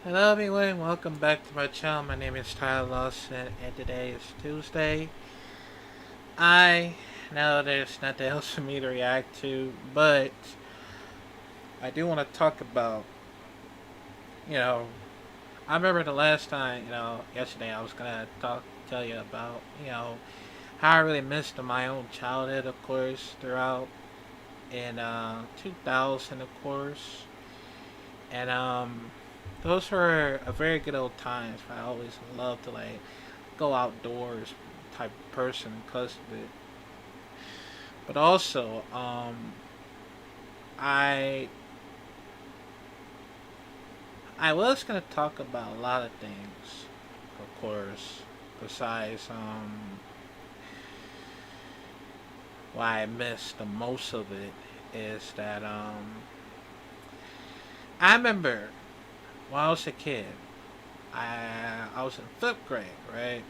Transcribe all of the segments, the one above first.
Hello everyone, welcome back to my channel. My name is Tyler Lawson and today is Tuesday. I know there's nothing else for me to react to, but I do want to talk about, you know, I remember the last time, yesterday I was gonna tell you about, how I really missed my own childhood, of course, throughout in 2000, of course. And those were a very good old times. I always loved to go outdoors type of person because of it. But also, I I was gonna talk about a lot of things, of course. Besides, why I missed the most of it is that I remember when I was a kid. I was in fifth grade, right?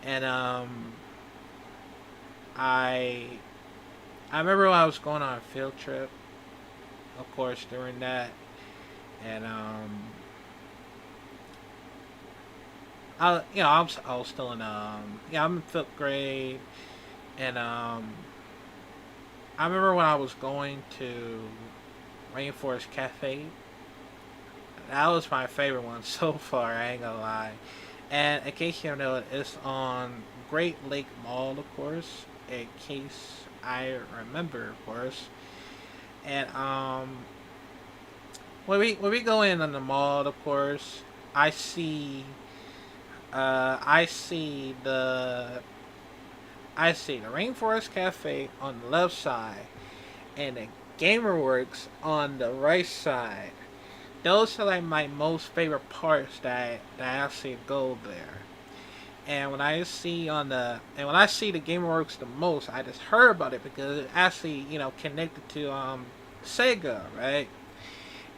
And I I remember when I was going on a field trip, of course, during that, and I was still in I'm in fifth grade, and I remember when I was going to Rainforest Cafe. That was my favorite one so far. I ain't gonna lie. And in case you don't know, it's on Great Lake Mall, of course. In case I remember, of course. And when we go in on the mall, of course, I see I see the Rainforest Cafe on the left side and the GamerWorks on the right side. Those are like my most favorite parts that I actually go there. And when I see the GamerWorks the most, I just heard about it because it actually connected to Sega, right?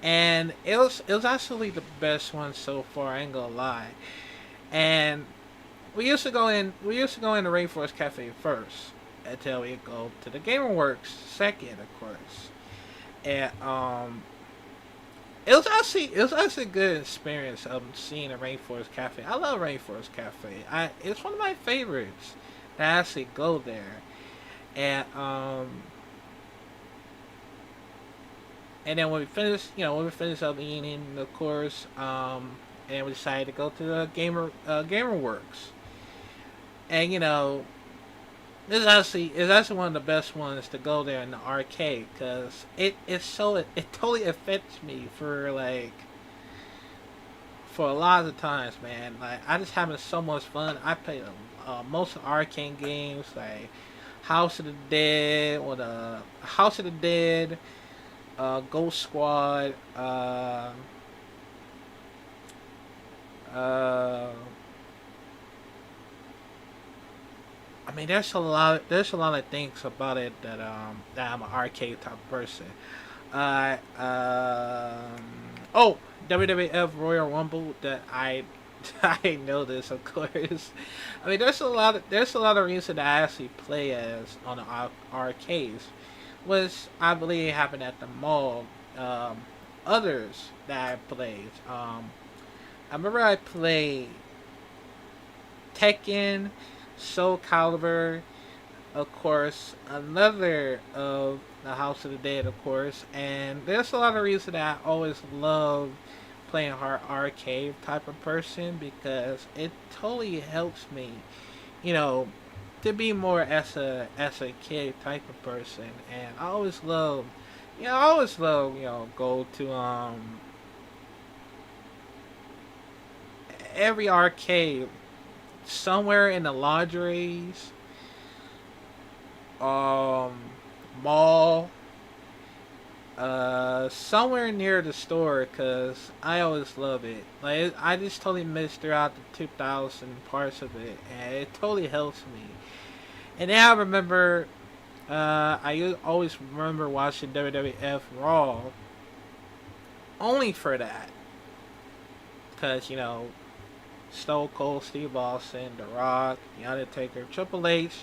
And it was actually the best one so far. I ain't gonna lie. And we used to go in the Rainforest Cafe first until we go to the GamerWorks second, of course. And it was actually a good experience of seeing a Rainforest Cafe. I love Rainforest Cafe. It's one of my favorites to actually go there. And then when we finished up eating, of course, and we decided to go to the GamerWorks. And this is actually one of the best ones to go there in the arcade because it totally affects me for a lot of the times, man. Like I just having so much fun. I played most of the arcade games like House of the Dead or the House of the Dead, Ghost Squad, uh, I mean, there's a lot. There's a lot of things about it that I'm an arcade type of person. Oh, WWF Royal Rumble that I I know this, of course. I mean, there's a lot of reasons that I actually play as on the arcades, which I believe happened at the mall. Others that I played. I remember I played Tekken, Soul Calibur, of course, another of the House of the Dead, of course, and there's a lot of reasons that I always love playing hard arcade type of person because it totally helps me, you know, to be more as a kid type of person, and I always love go to every arcade somewhere in the lingeries, um, mall, somewhere near the store, cause I always love it. Like I just totally missed throughout the 2000 parts of it, and it totally helps me. And then I remember, always remember watching WWF Raw only for that, cause Stone Cold Steve Austin, The Rock, The Undertaker, Triple H,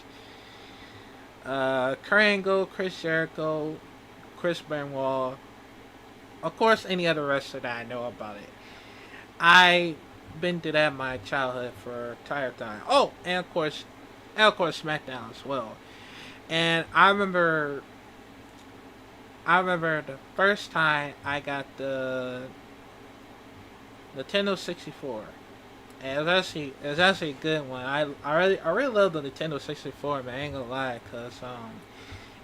Kurt Angle, Chris Jericho, Chris Benoit, of course, any other wrestler that I know about it. I been through that my childhood for entire time. Oh, and of course SmackDown as well. And I remember the first time I got the Nintendo 64. And it was actually a good one. I really love the Nintendo 64, man. I ain't gonna lie, cause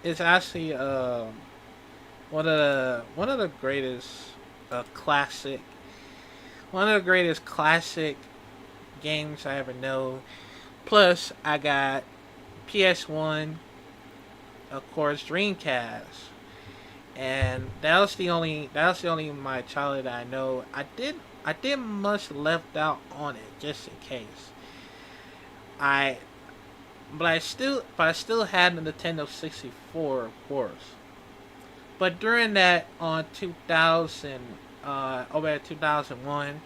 it's actually one of the greatest classic one of the greatest classic games I ever know. Plus, I got PS1, of course, Dreamcast, and that was the only my childhood I know. I did much left out on it just in case. I but I still had the Nintendo 64, of course. But during that on 2000 over at 2001,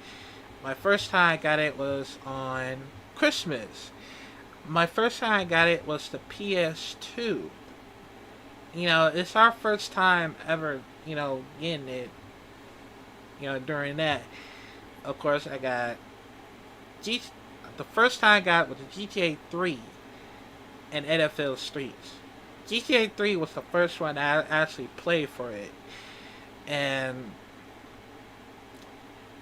my first time I got it was on Christmas. My first time I got it was the PS2. You know, it's our first time ever, getting it, during that. Of course, I got G the first time I got was the GTA 3 and NFL Streets. GTA 3 was the first one I actually played for it. And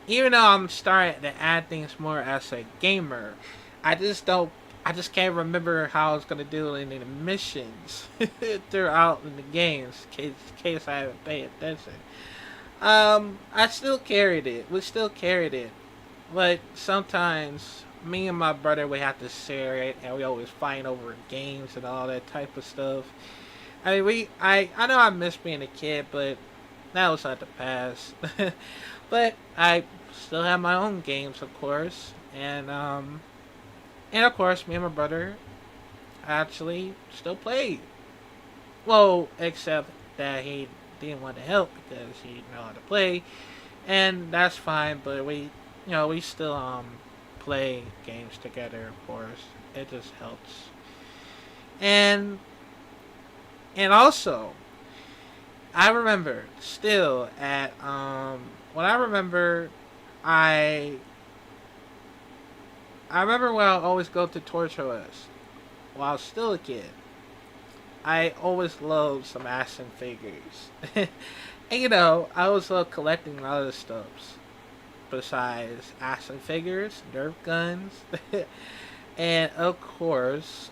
even though I'm starting to add things more as a gamer, I just can't remember how I was gonna do it in the missions throughout in the games, in case I haven't paid attention. I still carried it. We still carried it, but sometimes me and my brother we have to share it, and we always fight over games and all that type of stuff. I know I miss being a kid, but that was at the past. But I still have my own games, of course, and of course, me and my brother actually still play. Well, except that he didn't want to help because he didn't know how to play, and that's fine. But we still play games together. Of course, it just helps. And also, I remember still at when I remember I I remember when I always go to Torch OS while I was still a kid. I always loved some action figures. And I always loved collecting other stuffs besides action figures, Nerf guns, and of course,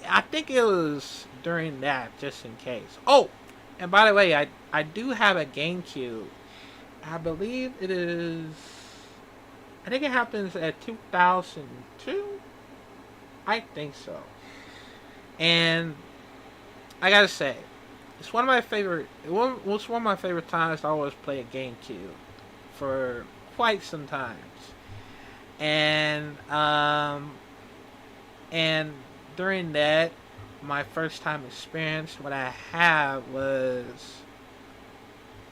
I think it was during that, just in case. Oh, and by the way, I do have a GameCube. I believe it is. I think it happens at 2002. I think so. And I gotta say, it's one of my favorite. It was one of my favorite times to always play a GameCube for quite some times. And and during that, my first time experience, what I had was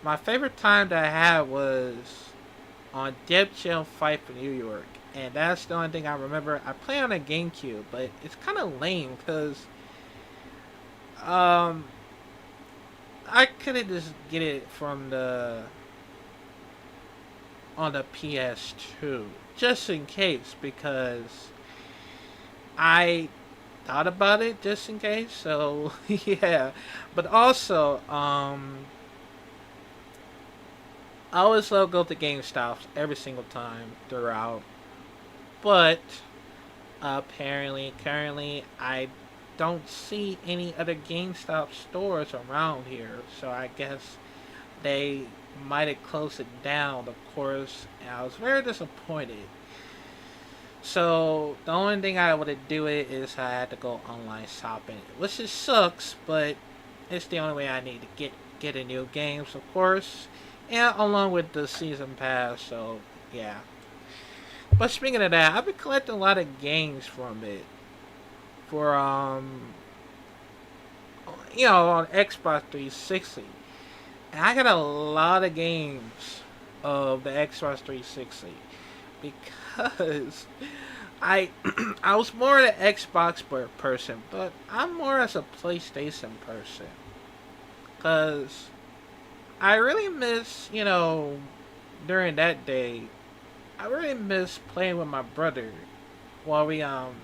my favorite time that I had was on Dead Chill Fight for New York, and that's the only thing I remember. I play on a GameCube, but it's kind of lame because um I couldn't just get it from the on the PS2 just in case because I thought about it just in case. So yeah, but also I always love go to GameStops every single time throughout. But apparently, currently, I don't see any other GameStop stores around here. So I guess they might have closed it down, of course. And I was very disappointed. So the only thing I would do it is I had to go online shopping, which just sucks, but it's the only way I need to get a new games, of course, and along with the season pass. So yeah. But speaking of that, I've been collecting a lot of games from it for on Xbox 360, and I got a lot of games of the Xbox 360 because I I was more an Xbox person, but I'm more as a PlayStation person because I really miss during that day, I really miss playing with my brother while we on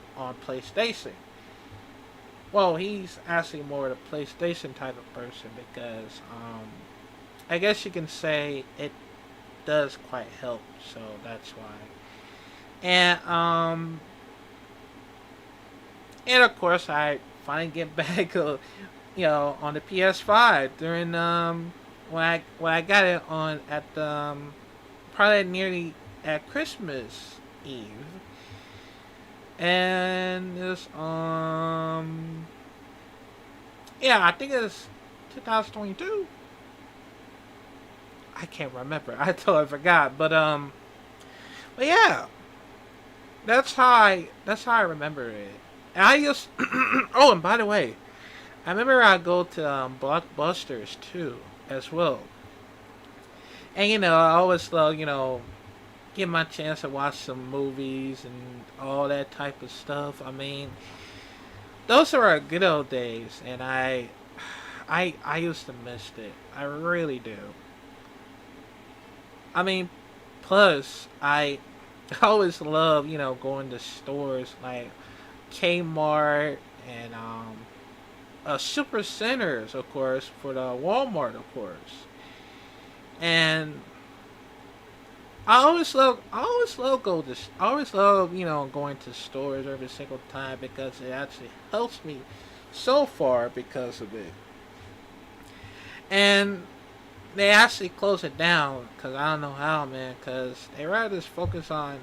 PlayStation. Well, he's actually more the PlayStation type of person because I guess you can say it does quite help. So that's why. And and of course I finally get back, on the PS5 during when I got it on at probably nearly at Christmas Eve, and it's yeah, I think it's 2022. I can't remember. I totally forgot, but yeah, that's how I remember it. And I used oh, and by the way, I remember I go to Blockbusters too as well, and I always love get my chance to watch some movies and all that type of stuff. I mean, those are our good old days, and I used to miss it. I really do. I mean, plus I always love going to stores like Kmart and super centers, of course, for the Walmart, of course, and I always love going to stores every single time because it actually helps me so far because of it. And they actually close it down because I don't know how, man. Because they rather just focus on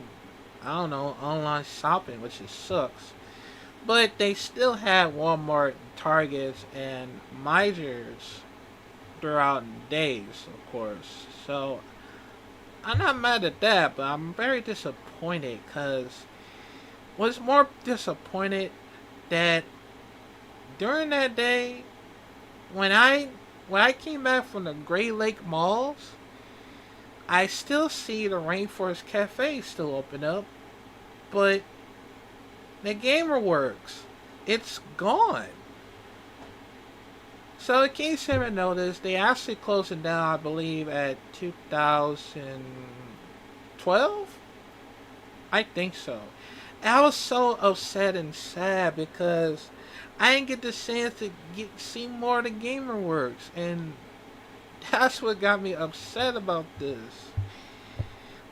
I don't know online shopping, which just sucks. But they still have Walmart, Targets, and Meijers throughout days, of course. So I'm not mad at that, but I'm very disappointed because was more disappointed that during that day when I came back from the Great Lake malls, I still see the Rainforest Cafe still open up, but the Gamer Works, it's gone. So in case you haven't noticed, they actually closed it down, I believe, at 2012. I think so. And I was so upset and sad because I didn't get the chance to see more of the Gamer Works, and that's what got me upset about this.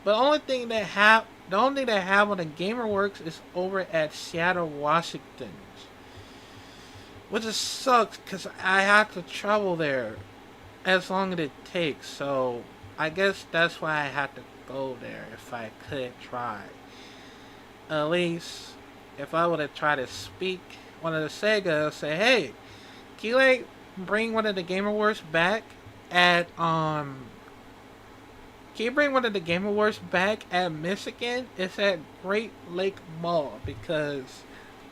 But the only thing that have on the Gamer Works is over at Seattle, Washington, which just sucks because I have to travel there as long as it takes. So I guess that's why I had to go there if I could try. At least if I would have tried to speak one of the Sega, say, hey, can you like bring one of the Game Awards back at can you bring one of the Game Awards back at Michigan? It's at Great Lake Mall because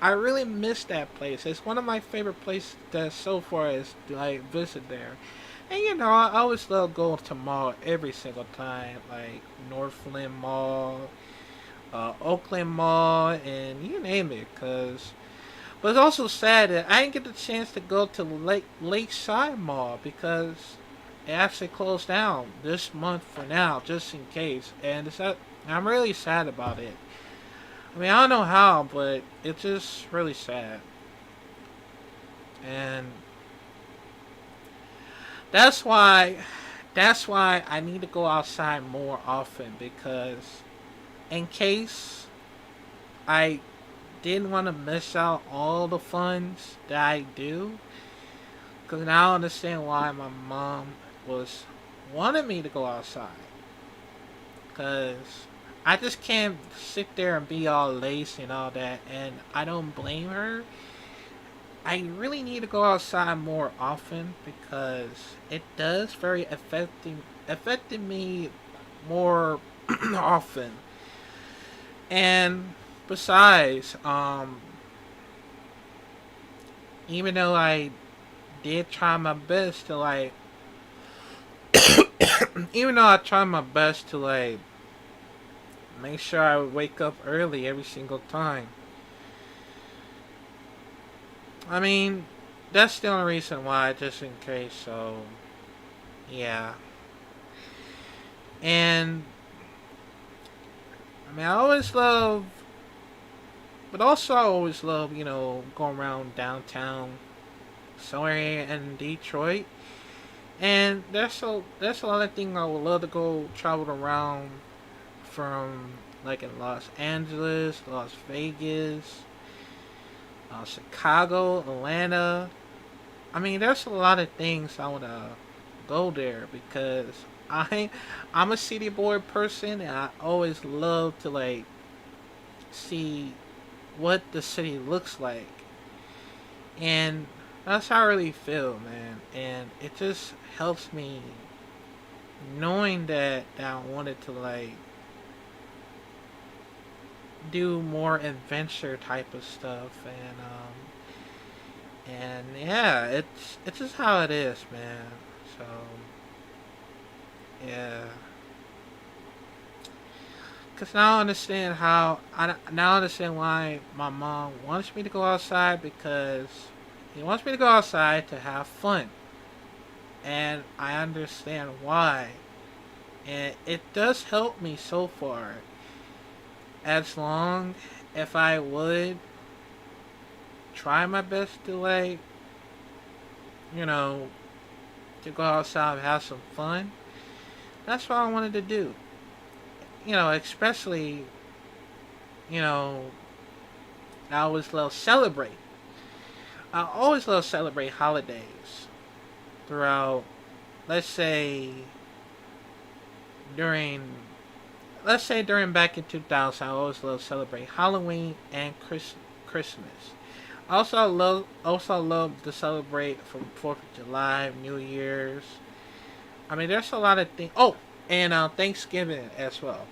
I really miss that place. It's one of my favorite places that so far is like visit there. And I always love going to mall every single time, like Northland Mall, Oakland Mall, and you name it. But it's also sad that I didn't get the chance to go to Lakeside Mall because it actually closed down this month for now, just in case. And I'm really sad about it. I mean, I don't know how, but it's just really sad. And that's why I need to go outside more often because in case I didn't want to miss out all the funds that I do, because now I understand why my mom was wanting me to go outside. Because I just can't sit there and be all lazy and all that, and I don't blame her. I really need to go outside more often because it does very affecting me more often. And besides, even though I did try my best to like, even though I tried my best to like make sure I would wake up early every single time. I mean, that's the only reason why, just in case. So, yeah. And I mean, I always love, but also I always love, going around downtown somewhere in Detroit. And there's a lot of things I would love to go travel around from, like in Los Angeles, Las Vegas, Chicago, Atlanta. I mean, there's a lot of things I want to go there because I'm a city boy person and I always love to like see what the city looks like. And that's how I really feel, man. And it just helps me knowing that I wanted to like do more adventure type of stuff and yeah, it's just how it is, man. So yeah, cause now I understand now I understand why my mom wants me to go outside because he wants me to go outside to have fun, and I understand why, and it does help me so far. As long if I would try my best to like you know to go outside and have some fun. That's what I wanted to do. Especially you know I always love celebrate. I always love celebrate holidays throughout. Let's say during during back in 2000, I always love celebrate Halloween and Christmas. Also love to celebrate from 4th of July, New Year's. I mean, there's a lot of things. Oh, and Thanksgiving as well.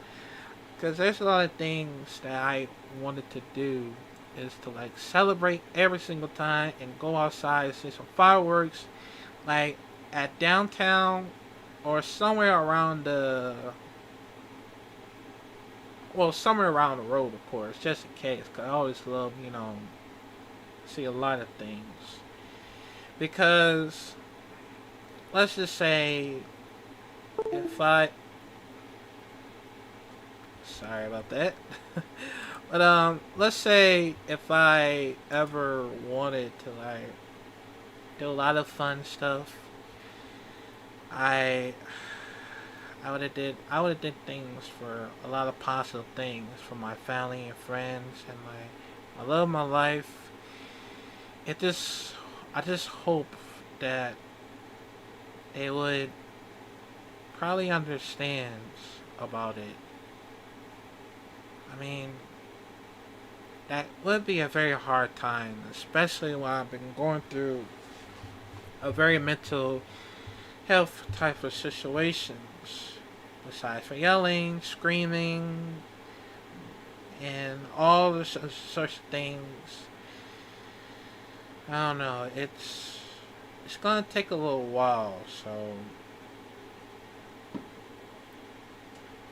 Because there's a lot of things that I wanted to do is to like celebrate every single time and go outside and see some fireworks, like at downtown or somewhere around somewhere around the road, of course, just in case. Cause I always love, see a lot of things. Because let's just say if I sorry about that. But let's say if I ever wanted to like do a lot of fun stuff, I I would have did things for a lot of positive things for my family and friends and my love of my life. It just I just hope that they would probably understand about it. I mean, that would be a very hard time, especially when I've been going through a very mental health type of situations. Besides for yelling, screaming, and all the such things, I don't know. It's gonna take a little while, so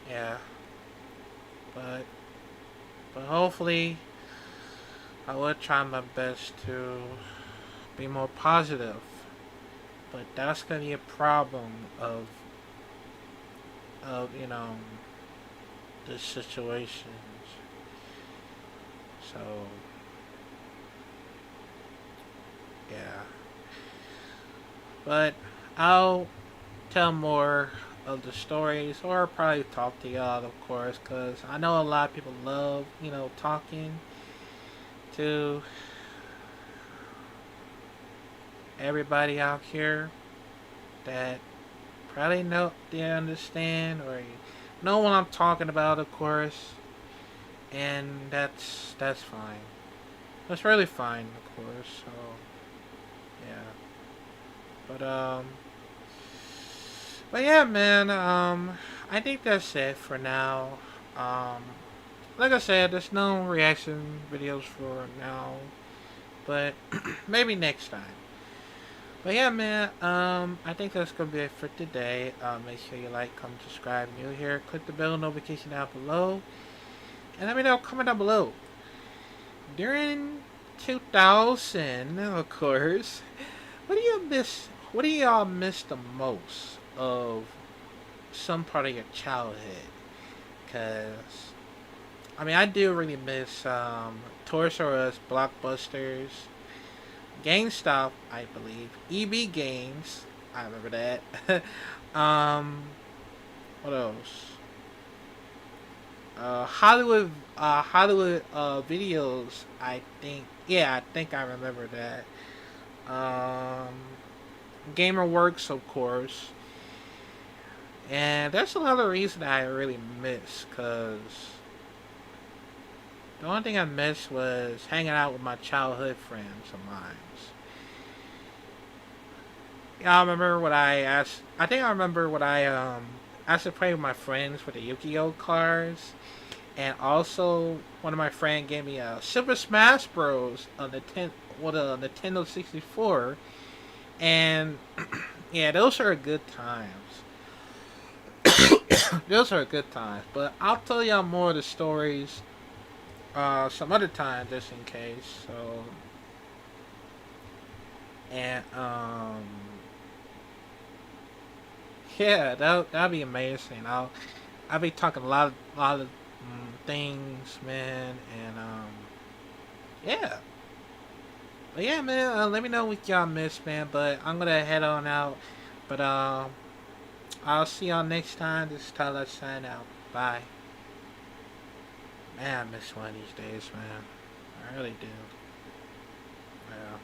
yeah. But hopefully, I will try my best to be more positive. But that's gonna be a problem of the situations. So yeah, but I'll tell more of the stories, or probably talk to y'all, of course, because I know a lot of people love talking to everybody out here that probably know they understand or know what I'm talking about, of course, and that's fine. That's really fine, of course. So yeah, but yeah, man. I think that's it for now. Um, like I said, there's no reaction videos for now, but maybe next time. But yeah, man, I think that's gonna be it for today. Make sure you like, comment, subscribe, new here, click the bell notification down below, and let me know, comment down below. During 2000, of course, what do y'all miss the most of? some part of your childhood. Cause I mean, I do really miss Toys R Us, Blockbusters, GameStop, I believe, EB Games. I remember that. um, what else? Hollywood videos. I think. Yeah, I think I remember that. Um, GamerWorks, of course. And there's a lot of reasons I really miss, cause the only thing I missed was hanging out with my childhood friends of mine. Yeah, I remember what I asked. I think I remember what I asked to play with my friends for the Yu-Gi-Oh cards, and also one of my friends gave me a Super Smash Bros. On the Nintendo 64, and yeah, those are good times. Those are good times. But I'll tell y'all more of the stories some other time, just in case. So, and yeah, that'll be amazing. I'll be talking a lot of things, man, and yeah. But yeah, man, let me know what y'all miss, man. But I'm gonna head on out. But I'll see y'all next time. This is Tyler signing out. Bye. Man, I miss one of these days, man. I really do. Yeah.